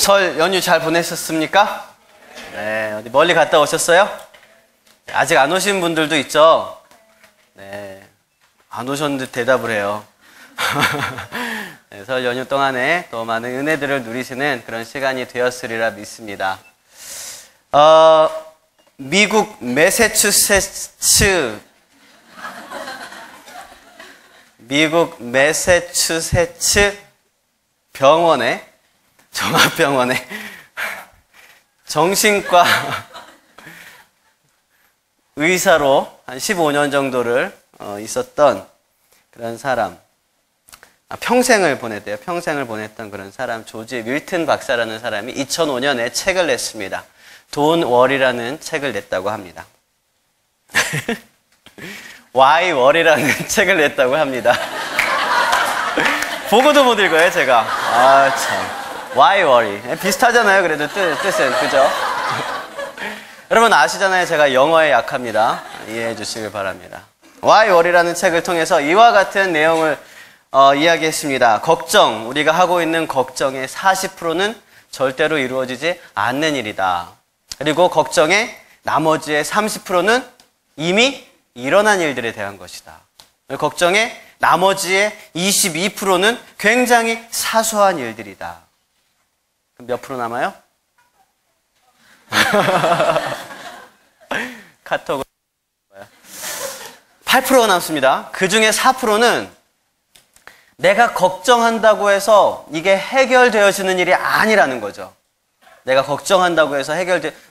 설 연휴 잘 보내셨습니까? 네, 어디 멀리 갔다 오셨어요? 아직 안 오신 분들도 있죠? 네, 안 오셨는데 대답을 해요. 네, 설 연휴 동안에 또 많은 은혜들을 누리시는 그런 시간이 되었으리라 믿습니다. 미국 매사추세츠 병원에, 종합병원에 정신과 의사로 한 15년 정도를 있었던 그런 사람, 평생을 보냈대요. 평생을 보냈던 그런 사람, 조지 밀튼 박사라는 사람이 2005년에 책을 냈습니다. 돈 월이라는 책을 냈다고 합니다. Why worry라는 책을 냈다고 합니다. 보고도 못 읽어요, 제가. 아, 참. Why worry. 비슷하잖아요, 그래도 뜻은. 그죠? 여러분 아시잖아요, 제가 영어에 약합니다. 이해해 주시길 바랍니다. Why worry라는 책을 통해서 이와 같은 내용을 이야기했습니다. 걱정, 우리가 하고 있는 걱정의 40%는 절대로 이루어지지 않는 일이다. 그리고 걱정의 나머지의 30%는 이미 일어난 일들에 대한 것이다. 걱정의 나머지의 22%는 굉장히 사소한 일들이다. 그럼 몇 프로 남아요? 카톡을 8%가 남습니다. 그 중에 4%는 내가 걱정한다고 해서 이게 해결되어지는 일이 아니라는 거죠. 내가 걱정한다고 해서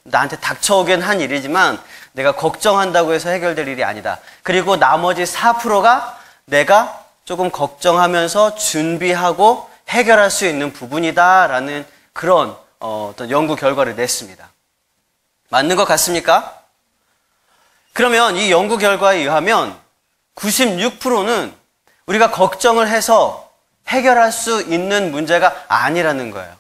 나한테 닥쳐오긴 한 일이지만 내가 걱정한다고 해서 해결될 일이 아니다. 그리고 나머지 4%가 내가 조금 걱정하면서 준비하고 해결할 수 있는 부분이다라는 그런 어떤 연구 결과를 냈습니다. 맞는 것 같습니까? 그러면 이 연구 결과에 의하면 96%는 우리가 걱정을 해서 해결할 수 있는 문제가 아니라는 거예요.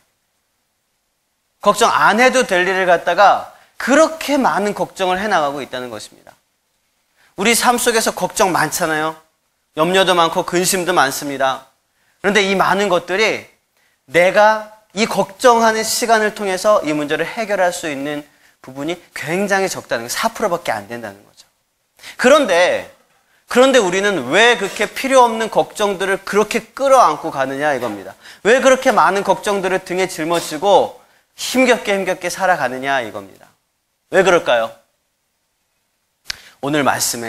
걱정 안 해도 될 일을 갖다가 그렇게 많은 걱정을 해나가고 있다는 것입니다. 우리 삶 속에서 걱정 많잖아요. 염려도 많고 근심도 많습니다. 그런데 이 많은 것들이 내가 이 걱정하는 시간을 통해서 이 문제를 해결할 수 있는 부분이 굉장히 적다는 거예요. 4%밖에 안 된다는 거죠. 그런데 우리는 왜 그렇게 필요 없는 걱정들을 그렇게 끌어안고 가느냐 이겁니다. 왜 그렇게 많은 걱정들을 등에 짊어지고 힘겹게 살아가느냐 이겁니다. 왜 그럴까요? 오늘 말씀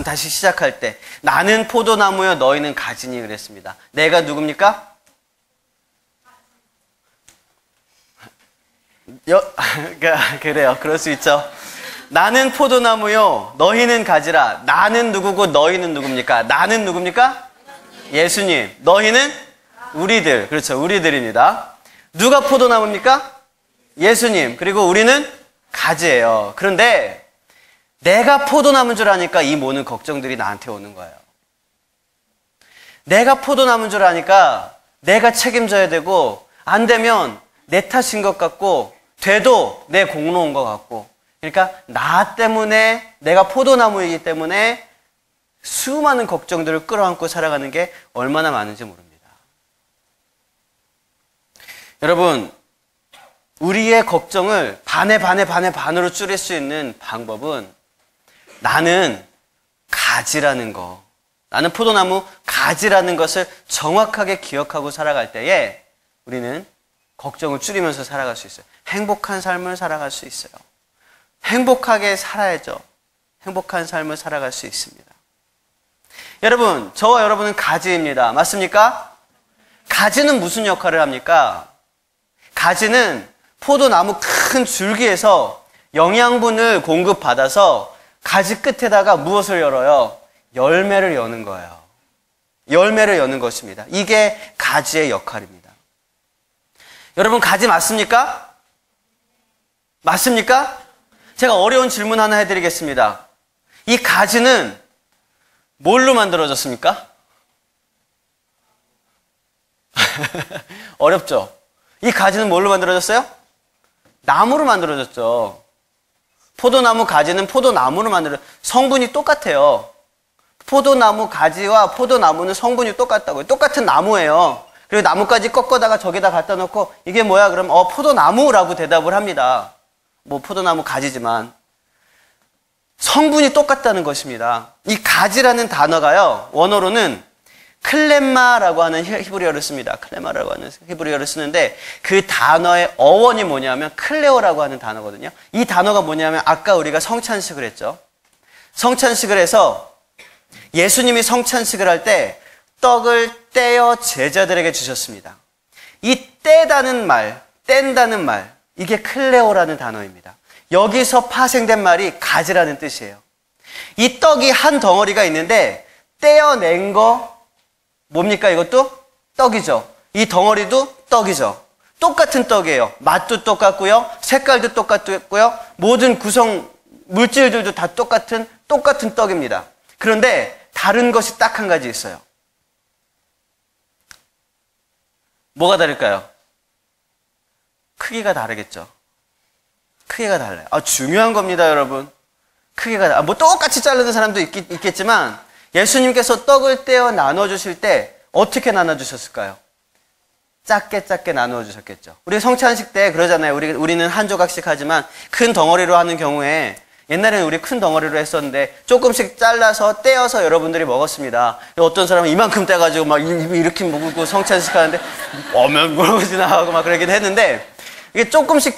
다시 시작할 때 나는 포도나무여 너희는 가지니 그랬습니다. 내가 누굽니까? 그래요. 그럴 수 있죠. 나는 포도나무요 너희는 가지라. 나는 누구고 너희는 누굽니까? 나는 누굽니까? 예수님. 너희는 우리들. 그렇죠. 우리들입니다. 누가 포도나무입니까? 예수님. 그리고 우리는 가지예요. 그런데 내가 포도나무인 줄 아니까 이 모든 걱정들이 나한테 오는 거예요. 내가 포도나무인 줄 아니까 내가 책임져야 되고 안 되면 내 탓인 것 같고 돼도 내 공로인 것 같고 그러니까 나 때문에 내가 포도나무이기 때문에 수많은 걱정들을 끌어안고 살아가는 게 얼마나 많은지 모릅니다. 여러분 우리의 걱정을 반으로 줄일 수 있는 방법은 나는 가지라는 거, 나는 포도나무 가지라는 것을 정확하게 기억하고 살아갈 때에 우리는 걱정을 줄이면서 살아갈 수 있어요. 행복한 삶을 살아갈 수 있어요. 행복하게 살아야죠. 행복한 삶을 살아갈 수 있습니다. 여러분, 저와 여러분은 가지입니다. 맞습니까? 가지는 무슨 역할을 합니까? 가지는 포도나무 큰 줄기에서 영양분을 공급받아서 가지 끝에다가 무엇을 열어요? 열매를 여는 거예요. 열매를 여는 것입니다. 이게 가지의 역할입니다. 여러분 가지 맞습니까? 맞습니까? 제가 어려운 질문 하나 해드리겠습니다. 이 가지는 뭘로 만들어졌습니까? 어렵죠? 이 가지는 뭘로 만들어졌어요? 나무로 만들어졌죠. 포도나무 가지는 포도나무로 성분이 똑같아요. 포도나무 가지와 포도나무는 성분이 똑같다고요. 똑같은 나무예요. 그리고 나뭇가지 꺾어다가 저기다 갖다 놓고 이게 뭐야? 그럼 포도나무라고 대답을 합니다. 뭐 포도나무 가지지만 성분이 똑같다는 것입니다. 이 가지라는 단어가요, 원어로는 클렘마라고 하는 히브리어를 씁니다. 클레마라고 하는 히브리어를 쓰는데 그 단어의 어원이 뭐냐면 클레오라고 하는 단어거든요. 이 단어가 뭐냐면 아까 우리가 성찬식을 했죠. 성찬식을 해서 예수님이 성찬식을 할 때 떡을 떼어 제자들에게 주셨습니다. 이 떼다는 말, 뗀다는 말, 이게 클레오라는 단어입니다. 여기서 파생된 말이 가지라는 뜻이에요. 이 떡이 한 덩어리가 있는데 떼어낸 거 뭡니까? 이것도 떡이죠. 이 덩어리도 떡이죠. 똑같은 떡이에요. 맛도 똑같고요. 색깔도 똑같고요. 모든 구성 물질들도 다 똑같은 떡입니다. 그런데 다른 것이 딱 한 가지 있어요. 뭐가 다를까요? 크기가 다르겠죠. 크기가 달라요. 중요한 겁니다, 여러분. 크기가 뭐 똑같이 자르는 사람도 있겠지만 예수님께서 떡을 떼어 나눠주실 때 어떻게 나눠주셨을까요? 작게 나누어 주셨겠죠. 우리 성찬식 때 그러잖아요. 우리는 한 조각씩 하지만 큰 덩어리로 하는 경우에 옛날에는 우리 큰 덩어리로 했었는데 조금씩 잘라서 떼어서 여러분들이 먹었습니다. 어떤 사람은 이만큼 떼가지고 막 이렇게 먹고 성찬식 하는데 어면 물어보지나 하고 막 그러긴 했는데 이게 조금씩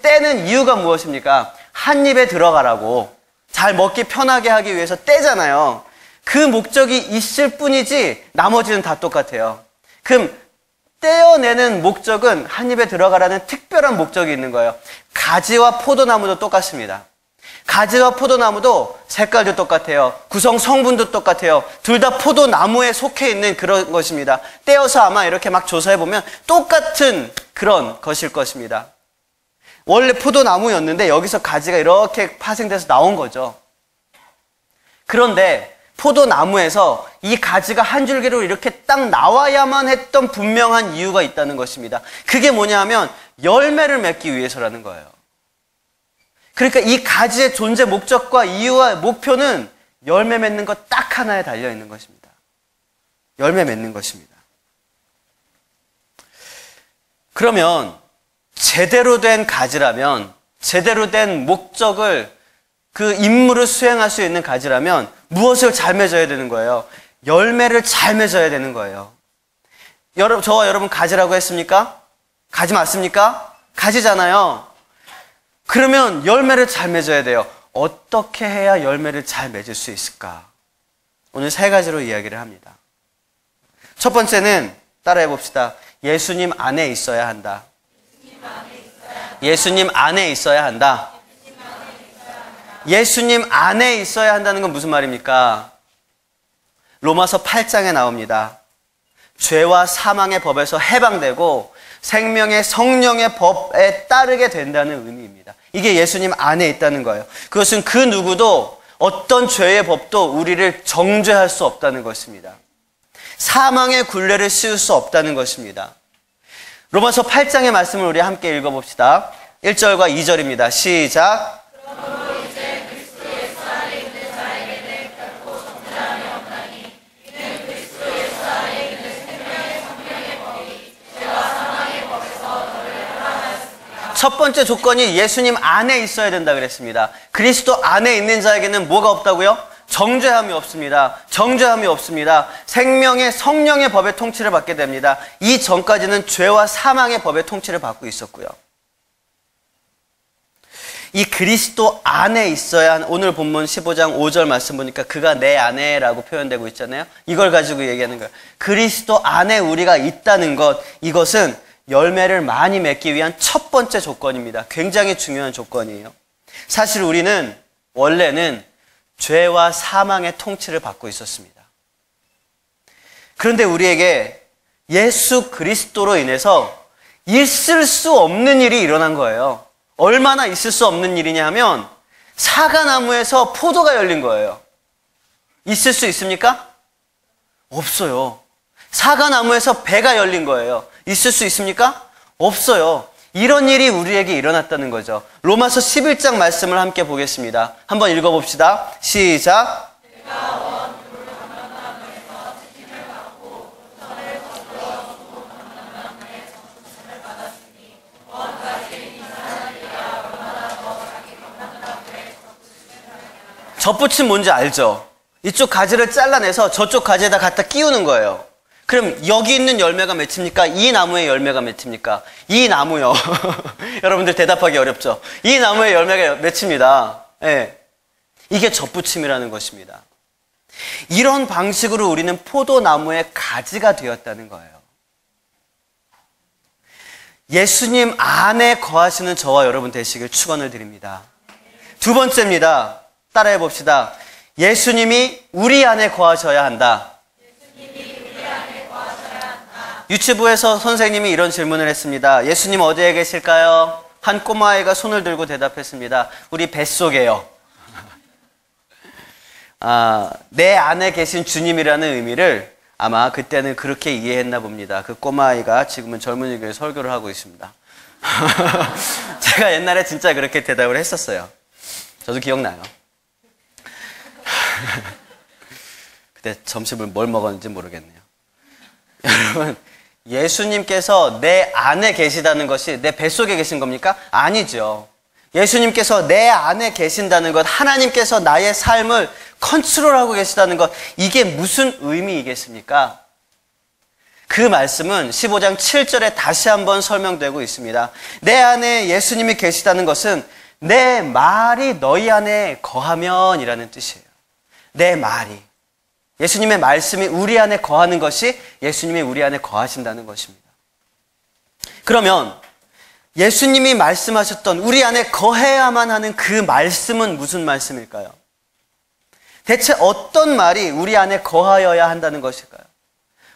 떼는 이유가 무엇입니까? 한 입에 들어가라고 잘 먹기 편하게 하기 위해서 떼잖아요. 그 목적이 있을 뿐이지 나머지는 다 똑같아요. 그럼 떼어내는 목적은 한 입에 들어가라는 특별한 목적이 있는 거예요. 가지와 포도나무도 똑같습니다. 가지와 포도나무도 색깔도 똑같아요. 구성 성분도 똑같아요. 둘 다 포도나무에 속해 있는 그런 것입니다. 떼어서 아마 이렇게 막 조사해보면 똑같은 그런 것일 것입니다. 원래 포도나무였는데 여기서 가지가 이렇게 파생돼서 나온 거죠. 그런데 포도나무에서 이 가지가 한 줄기로 이렇게 딱 나와야만 했던 분명한 이유가 있다는 것입니다. 그게 뭐냐면 열매를 맺기 위해서라는 거예요. 그러니까 이 가지의 존재 목적과 이유와 목표는 열매 맺는 것 딱 하나에 달려 있는 것입니다. 열매 맺는 것입니다. 그러면 제대로 된 가지라면, 제대로 된 목적을 그 임무를 수행할 수 있는 가지라면 무엇을 잘 맺어야 되는 거예요? 열매를 잘 맺어야 되는 거예요. 저와 여러분 가지라고 했습니까? 가지 맞습니까? 가지잖아요. 그러면 열매를 잘 맺어야 돼요. 어떻게 해야 열매를 잘 맺을 수 있을까? 오늘 3가지로 이야기를 합니다. 첫 번째는 따라해 봅시다. 예수님 안에 있어야 한다. 예수님 안에 있어야 한다. 예수님 안에 있어야 한다는 건 무슨 말입니까? 로마서 8장에 나옵니다. 죄와 사망의 법에서 해방되고 생명의 성령의 법에 따르게 된다는 의미입니다. 이게 예수님 안에 있다는 거예요. 그것은 그 누구도 어떤 죄의 법도 우리를 정죄할 수 없다는 것입니다. 사망의 굴레를 씌울 수 없다는 것입니다. 로마서 8장의 말씀을 우리 함께 읽어봅시다. 1절과 2절입니다. 시작. 첫 번째 조건이 예수님 안에 있어야 된다 그랬습니다. 그리스도 안에 있는 자에게는 뭐가 없다고요? 정죄함이 없습니다. 정죄함이 없습니다. 생명의 성령의 법의 통치를 받게 됩니다. 이 전까지는 죄와 사망의 법의 통치를 받고 있었고요. 이 그리스도 안에 있어야 한 오늘 본문 15장 5절 말씀 보니까 그가 내 안에라고 표현되고 있잖아요. 이걸 가지고 얘기하는 거예요. 그리스도 안에 우리가 있다는 것, 이것은 열매를 많이 맺기 위한 첫 번째 조건입니다. 굉장히 중요한 조건이에요. 사실 우리는 원래는 죄와 사망의 통치를 받고 있었습니다. 그런데 우리에게 예수 그리스도로 인해서 있을 수 없는 일이 일어난 거예요. 얼마나 있을 수 없는 일이냐 하면 사과나무에서 포도가 열린 거예요. 있을 수 있습니까? 없어요. 사과나무에서 배가 열린 거예요. 있을 수 있습니까? 없어요. 이런 일이 우리에게 일어났다는 거죠. 로마서 11장 말씀을 함께 보겠습니다. 한번 읽어봅시다. 시작. 접붙임 뭔지 알죠? 이쪽 가지를 잘라내서 저쪽 가지에다 갖다 끼우는 거예요. 그럼 여기 있는 열매가 맺힙니까? 이 나무의 열매가 맺힙니까? 이 나무요. 여러분들 대답하기 어렵죠? 이 나무의 열매가 맺힙니다. 예. 이게 접붙임이라는 것입니다. 이런 방식으로 우리는 포도나무의 가지가 되었다는 거예요. 예수님 안에 거하시는 저와 여러분 되시길 축원을 드립니다. 두 번째입니다. 따라해 봅시다. 예수님이 우리 안에 거하셔야 한다. 유치부에서 선생님이 이런 질문을 했습니다. 예수님 어디에 계실까요? 한 꼬마아이가 손을 들고 대답했습니다. 우리 뱃속에요. 내 안에 계신 주님이라는 의미를 아마 그때는 그렇게 이해했나 봅니다. 그 꼬마아이가 지금은 젊은이 교회 설교를 하고 있습니다. 제가 옛날에 진짜 그렇게 대답을 했었어요. 저도 기억나요. 그때 점심을 뭘 먹었는지 모르겠네요. 여러분, 예수님께서 내 안에 계시다는 것이 내 뱃속에 계신 겁니까? 아니죠. 예수님께서 내 안에 계신다는 것, 하나님께서 나의 삶을 컨트롤하고 계시다는 것, 이게 무슨 의미이겠습니까? 그 말씀은 15장 7절에 다시 한번 설명되고 있습니다. 내 안에 예수님이 계시다는 것은 내 말이 너희 안에 거하면 이라는 뜻이에요. 내 말이. 예수님의 말씀이 우리 안에 거하는 것이 예수님이 우리 안에 거하신다는 것입니다. 그러면 예수님이 말씀하셨던 우리 안에 거해야만 하는 그 말씀은 무슨 말씀일까요? 대체 어떤 말이 우리 안에 거하여야 한다는 것일까요?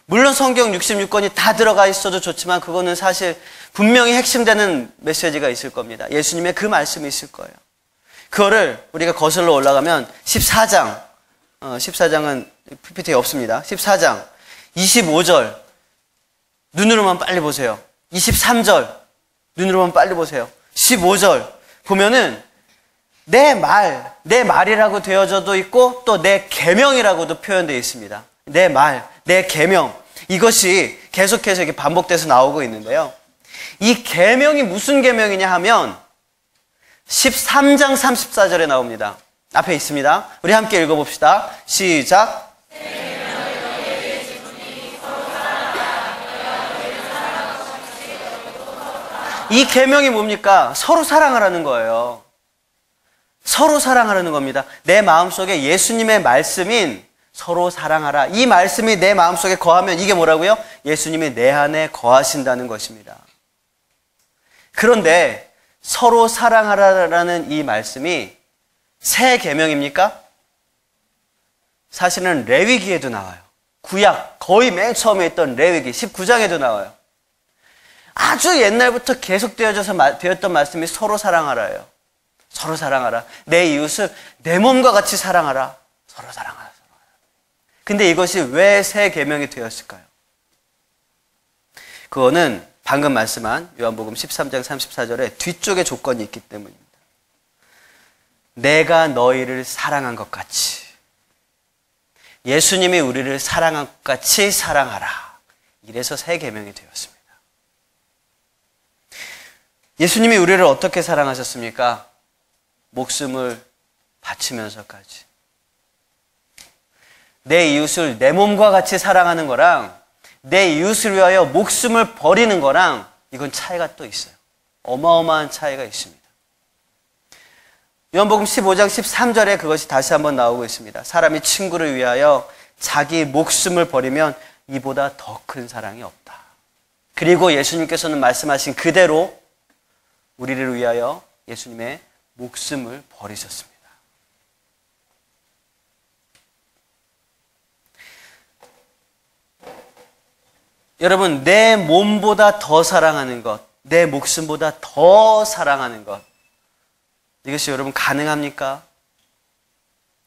물론 성경 66권이 다 들어가 있어도 좋지만 그거는 사실 분명히 핵심되는 메시지가 있을 겁니다. 예수님의 그 말씀이 있을 거예요. 그거를 우리가 거슬러 올라가면 14장, 14장은 PPT에 없습니다. 14장 25절 눈으로만 빨리 보세요. 23절 눈으로만 빨리 보세요. 15절 보면은 내 말이라고 되어져도 있고 또 내 계명이라고도 표현되어 있습니다. 내 말, 내 계명, 이것이 계속해서 이렇게 반복돼서 나오고 있는데요. 이 계명이 무슨 계명이냐 하면 13장 34절에 나옵니다. 앞에 있습니다. 우리 함께 읽어봅시다. 시작. 이 계명이 뭡니까? 서로 사랑하라는 거예요. 서로 사랑하라는 겁니다. 내 마음속에 예수님의 말씀인 서로 사랑하라. 이 말씀이 내 마음속에 거하면 이게 뭐라고요? 예수님이 내 안에 거하신다는 것입니다. 그런데 서로 사랑하라라는 이 말씀이 새 계명입니까? 사실은 레위기에도 나와요. 구약 거의 맨 처음에 있던 레위기 19장에도 나와요. 아주 옛날부터 계속 되었던 말씀이 서로 사랑하라예요. 서로 사랑하라. 내 이웃을 내 몸과 같이 사랑하라. 서로 사랑하라. 근데 이것이 왜 새 계명이 되었을까요? 그거는 방금 말씀한 요한복음 13장 34절에 뒤쪽에 조건이 있기 때문입니다. 내가 너희를 사랑한 것 같이 예수님이 우리를 사랑한 것 같이 사랑하라. 이래서 새 계명이 되었습니다. 예수님이 우리를 어떻게 사랑하셨습니까? 목숨을 바치면서까지. 내 이웃을 내 몸과 같이 사랑하는 거랑 내 이웃을 위하여 목숨을 버리는 거랑 이건 차이가 또 있어요. 어마어마한 차이가 있습니다. 요한복음 15장 13절에 그것이 다시 한번 나오고 있습니다. 사람이 친구를 위하여 자기 목숨을 버리면 이보다 더 큰 사랑이 없다. 그리고 예수님께서는 말씀하신 그대로 우리를 위하여 예수님의 목숨을 버리셨습니다. 여러분, 내 몸보다 더 사랑하는 것, 내 목숨보다 더 사랑하는 것, 이것이 여러분 가능합니까?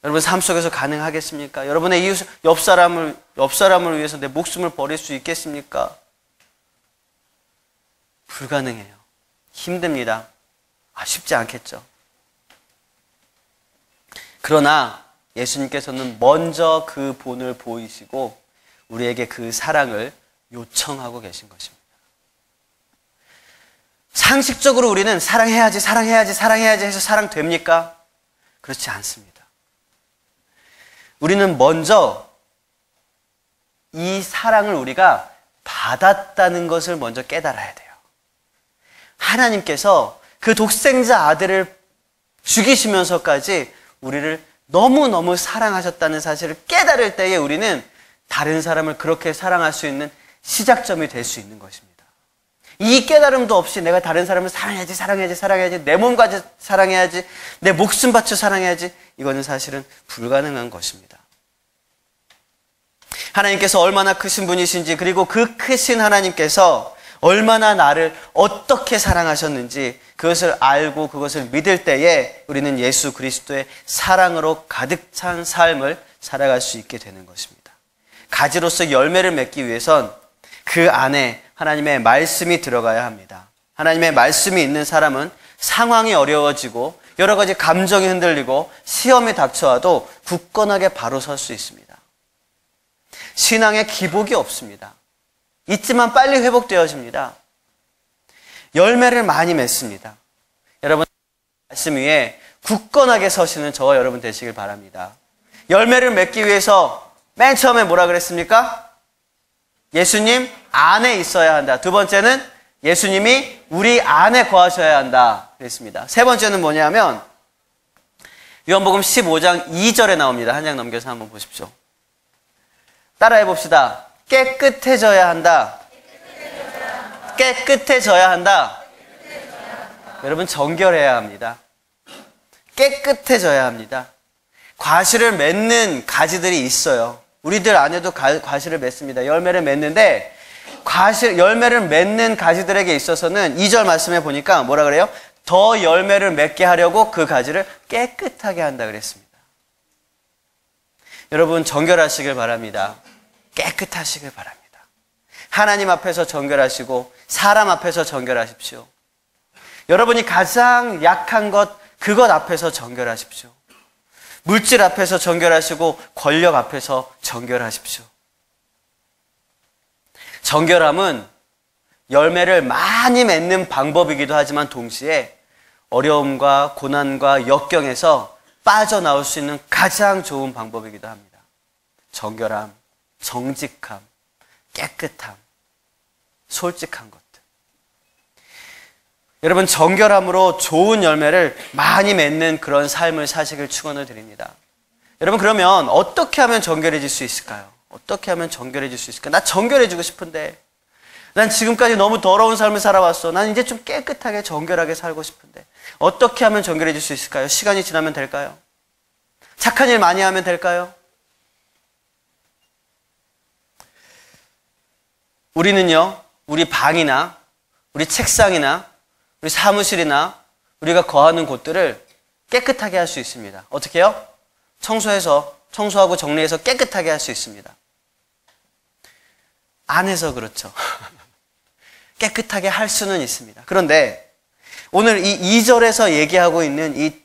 여러분 삶 속에서 가능하겠습니까? 여러분의 이웃, 옆 사람을 위해서 내 목숨을 버릴 수 있겠습니까? 불가능해요. 힘듭니다. 쉽지 않겠죠. 그러나 예수님께서는 먼저 그 본을 보이시고 우리에게 그 사랑을 요청하고 계신 것입니다. 상식적으로 우리는 사랑해야지 해서 사랑됩니까? 그렇지 않습니다. 우리는 먼저 이 사랑을 우리가 받았다는 것을 먼저 깨달아야 돼요. 하나님께서 그 독생자 아들을 죽이시면서까지 우리를 너무너무 사랑하셨다는 사실을 깨달을 때에 우리는 다른 사람을 그렇게 사랑할 수 있는 시작점이 될 수 있는 것입니다. 이 깨달음도 없이 내가 다른 사람을 사랑해야지, 내 몸까지 사랑해야지, 내 목숨 바쳐 사랑해야지, 이거는 사실은 불가능한 것입니다. 하나님께서 얼마나 크신 분이신지, 그리고 그 크신 하나님께서 얼마나 나를 어떻게 사랑하셨는지 그것을 알고 그것을 믿을 때에 우리는 예수 그리스도의 사랑으로 가득 찬 삶을 살아갈 수 있게 되는 것입니다. 가지로서 열매를 맺기 위해선 그 안에 하나님의 말씀이 들어가야 합니다. 하나님의 말씀이 있는 사람은 상황이 어려워지고 여러 가지 감정이 흔들리고 시험이 닥쳐와도 굳건하게 바로 설 수 있습니다. 신앙에 기복이 없습니다. 있지만 빨리 회복되어집니다. 열매를 많이 맺습니다. 여러분, 말씀 위에 굳건하게 서시는 저와 여러분 되시길 바랍니다. 열매를 맺기 위해서 맨 처음에 뭐라 그랬습니까? 예수님 안에 있어야 한다. 두 번째는 예수님이 우리 안에 거하셔야 한다 그랬습니다. 세 번째는 뭐냐면 요한복음 15장 2절에 나옵니다. 한 장 넘겨서 한번 보십시오. 따라해 봅시다. 깨끗해져야 한다. 깨끗해져야 한다. 여러분, 정결해야 합니다. 깨끗해져야 합니다. 과실을 맺는 가지들이 있어요. 우리들 안에도 과실을 맺습니다. 열매를 맺는데 열매를 맺는 가지들에게 있어서는 2절 말씀에 보니까 뭐라 그래요? 더 열매를 맺게 하려고 그 가지를 깨끗하게 한다 그랬습니다. 여러분, 정결하시길 바랍니다. 깨끗하시길 바랍니다. 하나님 앞에서 정결하시고 사람 앞에서 정결하십시오. 여러분이 가장 약한 그것 앞에서 정결하십시오. 물질 앞에서 정결하시고 권력 앞에서 정결하십시오. 정결함은 열매를 많이 맺는 방법이기도 하지만 동시에 어려움과 고난과 역경에서 빠져나올 수 있는 가장 좋은 방법이기도 합니다. 정결함, 정직함, 깨끗함, 솔직한 것들. 여러분, 정결함으로 좋은 열매를 많이 맺는 그런 삶을 사시길 축원을 드립니다. 여러분, 그러면 어떻게 하면 정결해질 수 있을까요? 어떻게 하면 정결해질 수 있을까요? 나 정결해지고 싶은데, 난 지금까지 너무 더러운 삶을 살아왔어. 난 이제 좀 깨끗하게 정결하게 살고 싶은데 어떻게 하면 정결해질 수 있을까요? 시간이 지나면 될까요? 착한 일 많이 하면 될까요? 우리는요, 우리 방이나 우리 책상이나 우리 사무실이나 우리가 거하는 곳들을 깨끗하게 할 수 있습니다. 어떻게 해요? 청소하고 정리해서 깨끗하게 할 수 있습니다. 안 해서 그렇죠. 깨끗하게 할 수는 있습니다. 그런데 오늘 이 2절에서 얘기하고 있는 이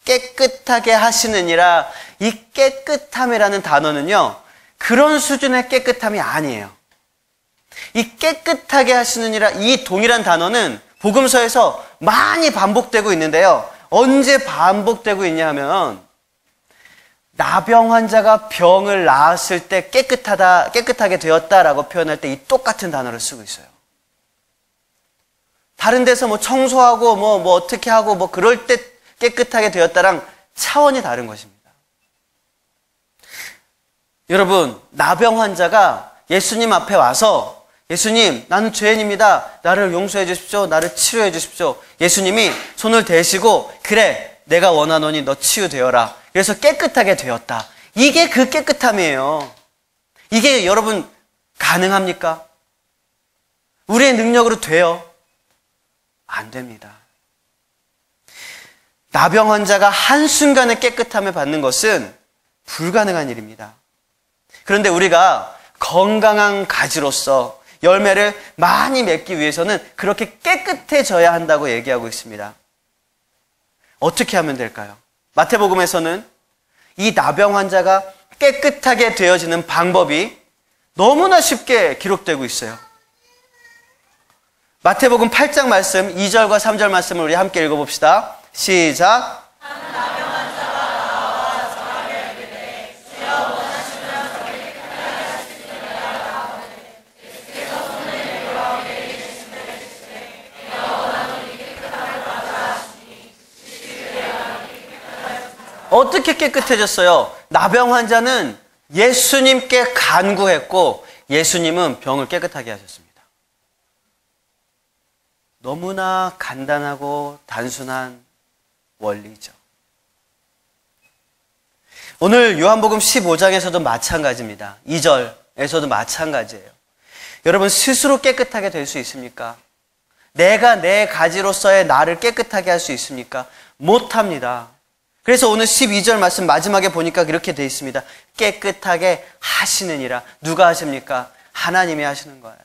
깨끗하게 하시느니라, 이 깨끗함이라는 단어는요, 그런 수준의 깨끗함이 아니에요. 이 깨끗하게 하시느니라, 이 동일한 단어는 복음서에서 많이 반복되고 있는데요. 언제 반복되고 있냐 하면 나병 환자가 병을 나았을 때 깨끗하게 되었다라고 표현할 때 이 똑같은 단어를 쓰고 있어요. 다른 데서 뭐 청소하고 뭐 어떻게 하고 뭐 그럴 때 깨끗하게 되었다랑 차원이 다른 것입니다. 여러분, 나병 환자가 예수님 앞에 와서 예수님, 나는 죄인입니다. 나를 용서해 주십시오. 나를 치료해 주십시오. 예수님이 손을 대시고 그래, 내가 원하노니 너 치유되어라. 그래서 깨끗하게 되었다. 이게 그 깨끗함이에요. 이게 여러분 가능합니까? 우리의 능력으로 돼요? 안 됩니다. 나병 환자가 한순간에 깨끗함을 받는 것은 불가능한 일입니다. 그런데 우리가 건강한 가지로서 열매를 많이 맺기 위해서는 그렇게 깨끗해져야 한다고 얘기하고 있습니다. 어떻게 하면 될까요? 마태복음에서는 이 나병 환자가 깨끗하게 되어지는 방법이 너무나 쉽게 기록되고 있어요. 마태복음 8장 말씀 2절과 3절 말씀을 우리 함께 읽어봅시다. 시작. 어떻게 깨끗해졌어요? 나병 환자는 예수님께 간구했고 예수님은 병을 깨끗하게 하셨습니다. 너무나 간단하고 단순한 원리죠. 오늘 요한복음 15장에서도 마찬가지입니다. 2절에서도 마찬가지예요. 여러분 스스로 깨끗하게 될 수 있습니까? 내가 내 가지로서의 나를 깨끗하게 할 수 있습니까? 못합니다. 그래서 오늘 12절 말씀 마지막에 보니까 이렇게 되어 있습니다. 깨끗하게 하시느니라. 누가 하십니까? 하나님이 하시는 거예요.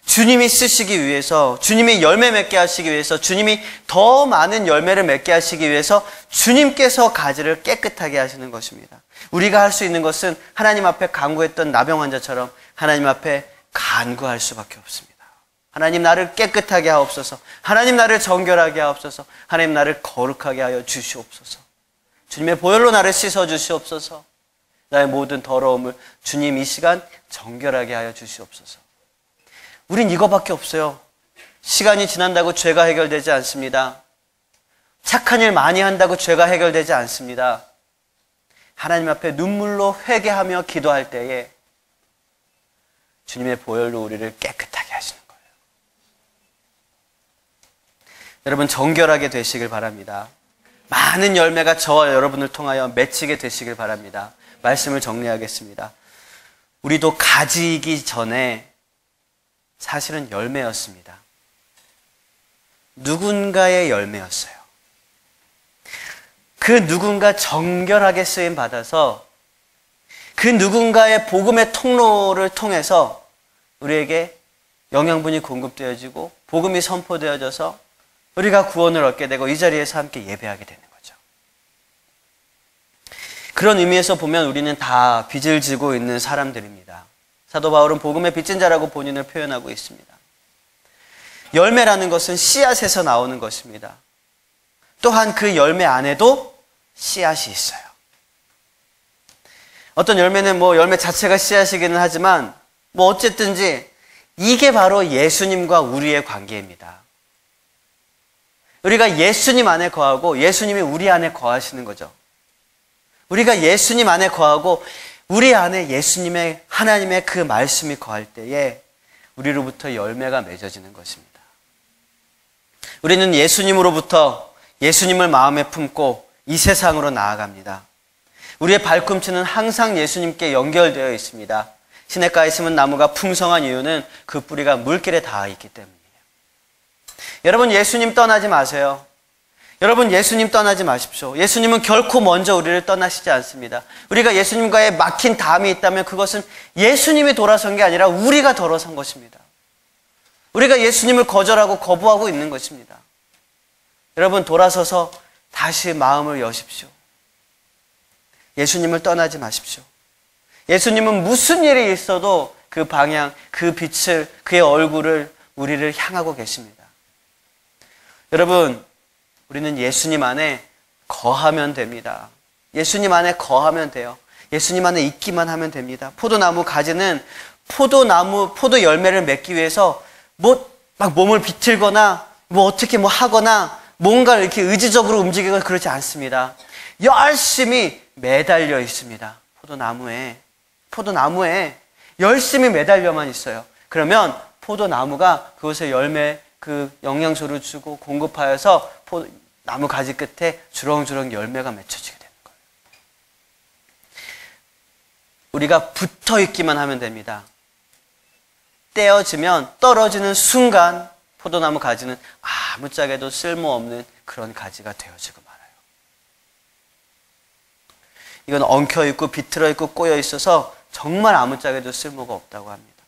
주님이 쓰시기 위해서, 주님이 열매 맺게 하시기 위해서, 주님이 더 많은 열매를 맺게 하시기 위해서 주님께서 가지를 깨끗하게 하시는 것입니다. 우리가 할 수 있는 것은 하나님 앞에 간구했던 나병 환자처럼 하나님 앞에 간구할 수밖에 없습니다. 하나님 나를 깨끗하게 하옵소서. 하나님 나를 정결하게 하옵소서. 하나님 나를 거룩하게 하여 주시옵소서. 주님의 보혈로 나를 씻어 주시옵소서. 나의 모든 더러움을 주님 이 시간 정결하게 하여 주시옵소서. 우린 이거밖에 없어요. 시간이 지난다고 죄가 해결되지 않습니다. 착한 일 많이 한다고 죄가 해결되지 않습니다. 하나님 앞에 눈물로 회개하며 기도할 때에 주님의 보혈로 우리를 깨끗하게 하시는 거예요. 여러분 정결하게 되시길 바랍니다. 많은 열매가 저와 여러분을 통하여 맺히게 되시길 바랍니다. 말씀을 정리하겠습니다. 우리도 가지이기 전에 사실은 열매였습니다. 누군가의 열매였어요. 그 누군가 정결하게 쓰임 받아서 그 누군가의 복음의 통로를 통해서 우리에게 영양분이 공급되어지고 복음이 선포되어져서 우리가 구원을 얻게 되고 이 자리에서 함께 예배하게 되는 거죠. 그런 의미에서 보면 우리는 다 빚을 지고 있는 사람들입니다. 사도 바울은 복음의 빚진 자라고 본인을 표현하고 있습니다. 열매라는 것은 씨앗에서 나오는 것입니다. 또한 그 열매 안에도 씨앗이 있어요. 어떤 열매는 열매 자체가 씨앗이기는 하지만 어쨌든지 이게 바로 예수님과 우리의 관계입니다. 우리가 예수님 안에 거하고 예수님이 우리 안에 거하시는 거죠. 우리가 예수님 안에 거하고 우리 안에 예수님의 하나님의 그 말씀이 거할 때에 우리로부터 열매가 맺어지는 것입니다. 우리는 예수님으로부터 예수님을 마음에 품고 이 세상으로 나아갑니다. 우리의 발꿈치는 항상 예수님께 연결되어 있습니다. 시냇가에 심은 나무가 풍성한 이유는 그 뿌리가 물길에 닿아 있기 때문이에요. 여러분 예수님 떠나지 마세요. 여러분 예수님 떠나지 마십시오. 예수님은 결코 먼저 우리를 떠나시지 않습니다. 우리가 예수님과의 막힌 담이 있다면 그것은 예수님이 돌아선 게 아니라 우리가 돌아선 것입니다. 우리가 예수님을 거절하고 거부하고 있는 것입니다. 여러분 돌아서서 다시 마음을 여십시오. 예수님을 떠나지 마십시오. 예수님은 무슨 일이 있어도 그 방향, 그 빛을, 그의 얼굴을 우리를 향하고 계십니다. 여러분 우리는 예수님 안에 거하면 됩니다. 예수님 안에 거하면 돼요. 예수님 안에 있기만 하면 됩니다. 포도나무 가지는 포도 열매를 맺기 위해서 막 몸을 비틀거나 어떻게 하거나 뭔가 이렇게 의지적으로 움직이거나 그러지 않습니다. 열심히 매달려 있습니다. 포도나무에 열심히 매달려만 있어요. 그러면 포도나무가 그것에 열매 그 영양소를 주고 공급하여서 나무 가지 끝에 주렁주렁 열매가 맺혀지게 되는 거예요. 우리가 붙어 있기만 하면 됩니다. 떼어지면 떨어지는 순간 포도나무 가지는 아무짝에도 쓸모없는 그런 가지가 되어지고 말아요. 이건 엉켜있고 비틀어있고 꼬여있어서 정말 아무짝에도 쓸모가 없다고 합니다.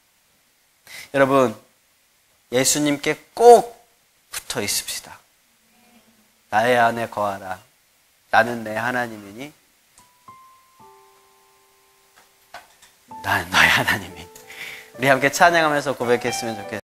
여러분 예수님께 꼭 붙어 있읍시다. 나의 안에 거하라. 나는 내 하나님이니 나는 너의 하나님이. 우리 함께 찬양하면서 고백했으면 좋겠습니다.